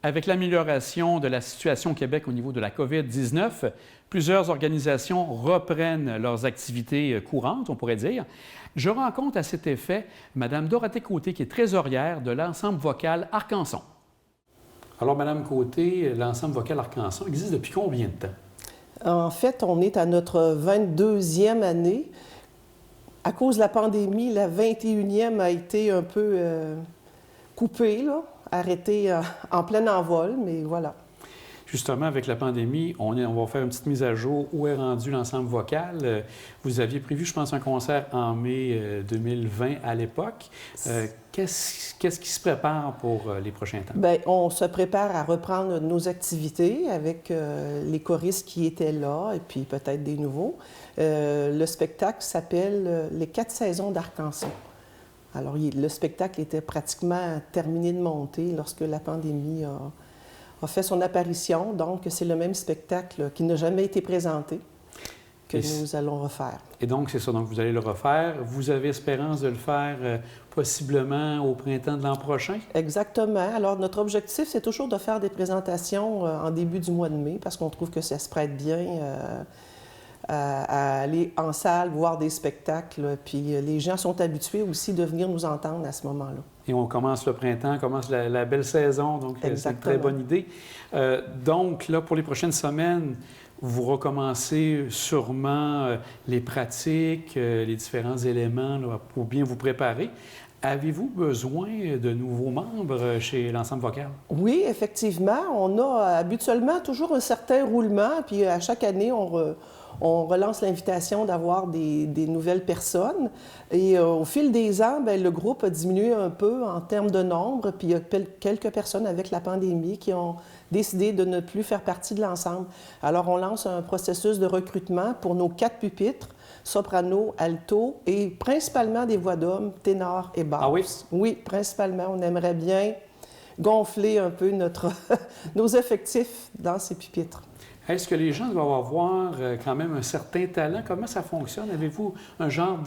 Avec l'amélioration de la situation au Québec au niveau de la COVID-19, plusieurs organisations reprennent leurs activités courantes, on pourrait dire. Je rencontre à cet effet Mme Dorothée Côté, qui est trésorière de l'Ensemble vocal Arcanson. Alors, Mme Côté, l'Ensemble vocal Arcanson existe depuis combien de temps? En fait, on est à notre 22e année. À cause de la pandémie, la 21e a été un peu coupée, là, arrêtée en plein envol, mais voilà. Justement, avec la pandémie, on va faire une petite mise à jour. Où est rendu l'ensemble vocal? Vous aviez prévu, je pense, un concert en mai 2020 à l'époque. Qu'est-ce qui se prépare pour les prochains temps? Bien, on se prépare à reprendre nos activités avec les choristes qui étaient là et puis peut-être des nouveaux. Le spectacle s'appelle Les 4 saisons d'Arcanson. Alors, le spectacle était pratiquement terminé de monter lorsque la pandémie a fait son apparition. Donc, c'est le même spectacle qui n'a jamais été présenté que nous allons refaire. Et donc, c'est ça. Donc, vous allez le refaire. Vous avez espérance de le faire possiblement au printemps de l'an prochain? Exactement. Alors, notre objectif, c'est toujours de faire des présentations en début du mois de mai parce qu'on trouve que ça se prête bien à aller en salle, voir des spectacles. Puis les gens sont habitués aussi de venir nous entendre à ce moment-là. Et on commence le printemps, on commence la belle saison, donc c'est une très bonne idée. Donc, là, pour les prochaines semaines, vous recommencez sûrement les pratiques, les différents éléments là, pour bien vous préparer. Avez-vous besoin de nouveaux membres chez l'ensemble vocal? Oui, effectivement. On a habituellement toujours un certain roulement, puis à chaque année, on relance l'invitation d'avoir des nouvelles personnes. Et au fil des ans, bien, le groupe a diminué un peu en termes de nombre, puis il y a quelques personnes avec la pandémie qui ont décidé de ne plus faire partie de l'ensemble. Alors, on lance un processus de recrutement pour nos 4 pupitres, soprano, alto, et principalement des voix d'hommes, ténor et basse. Ah oui? Oui, principalement. On aimerait bien gonfler un peu nos effectifs dans ces pupitres. Est-ce que les gens doivent avoir quand même un certain talent? Comment ça fonctionne? Avez-vous un genre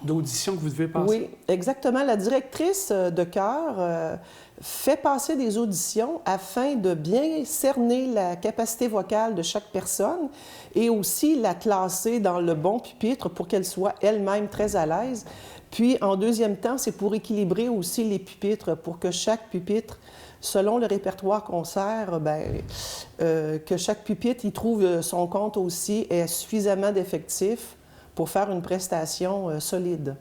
d'audition que vous devez passer? Oui, exactement. La directrice de chœur fait passer des auditions afin de bien cerner la capacité vocale de chaque personne et aussi la classer dans le bon pupitre pour qu'elle soit elle-même très à l'aise. Puis, en deuxième temps, c'est pour équilibrer aussi les pupitres, pour que chaque pupitre, selon le répertoire concert, que chaque pupitre y trouve son compte aussi et suffisamment d'effectifs pour faire une prestation solide.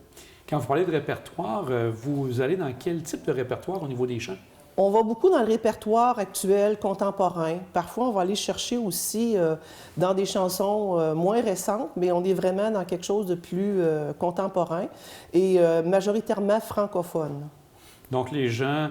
Quand vous parlez de répertoire, vous allez dans quel type de répertoire au niveau des chants? On va beaucoup dans le répertoire actuel, contemporain. Parfois, on va aller chercher aussi dans des chansons moins récentes, mais on est vraiment dans quelque chose de plus contemporain et majoritairement francophone. Donc, les gens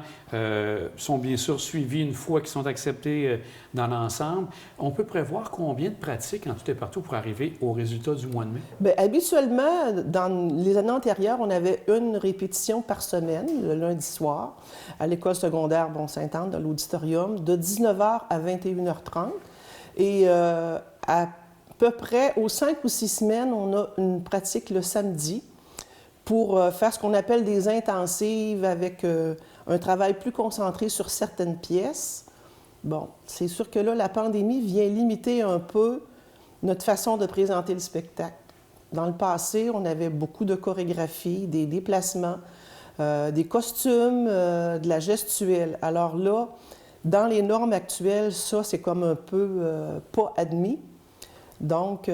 sont bien sûr suivis une fois qu'ils sont acceptés dans l'ensemble. On peut prévoir combien de pratiques en tout et partout pour arriver au résultat du mois de mai? Bien, habituellement, dans les années antérieures, on avait une répétition par semaine, le lundi soir, à l'école secondaire Bon-Sainte-Anne, dans l'auditorium, de 19h à 21h30. Et à peu près aux 5 ou 6 semaines, on a une pratique le samedi pour faire ce qu'on appelle des intensives avec un travail plus concentré sur certaines pièces. Bon, c'est sûr que là, la pandémie vient limiter un peu notre façon de présenter le spectacle. Dans le passé, on avait beaucoup de chorégraphie, des déplacements, des costumes, de la gestuelle. Alors là, dans les normes actuelles, ça, c'est comme un peu pas admis. Donc,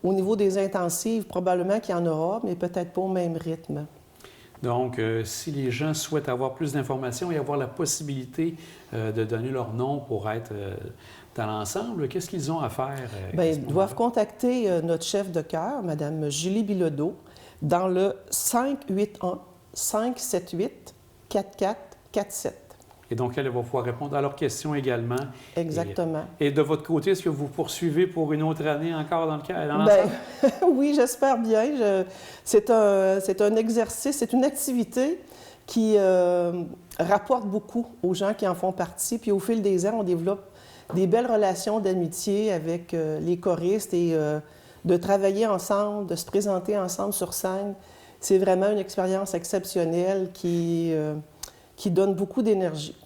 au niveau des intensives, probablement qu'il y en aura, mais peut-être pas au même rythme. Donc, si les gens souhaitent avoir plus d'informations et avoir la possibilité de donner leur nom pour être dans l'ensemble, qu'est-ce qu'ils ont à faire? Bien, ils doivent contacter notre chef de chœur, Mme Julie Bilodeau, dans le 581-578-4447. Et donc, elle va pouvoir répondre à leurs questions également. Exactement. Et de votre côté, est-ce que vous poursuivez pour une autre année encore dans l'ensemble? Bien, oui, j'espère bien. C'est un exercice, c'est une activité qui rapporte beaucoup aux gens qui en font partie. Puis au fil des ans, on développe des belles relations d'amitié avec les choristes et de travailler ensemble, de se présenter ensemble sur scène. C'est vraiment une expérience exceptionnelle qui donne beaucoup d'énergie.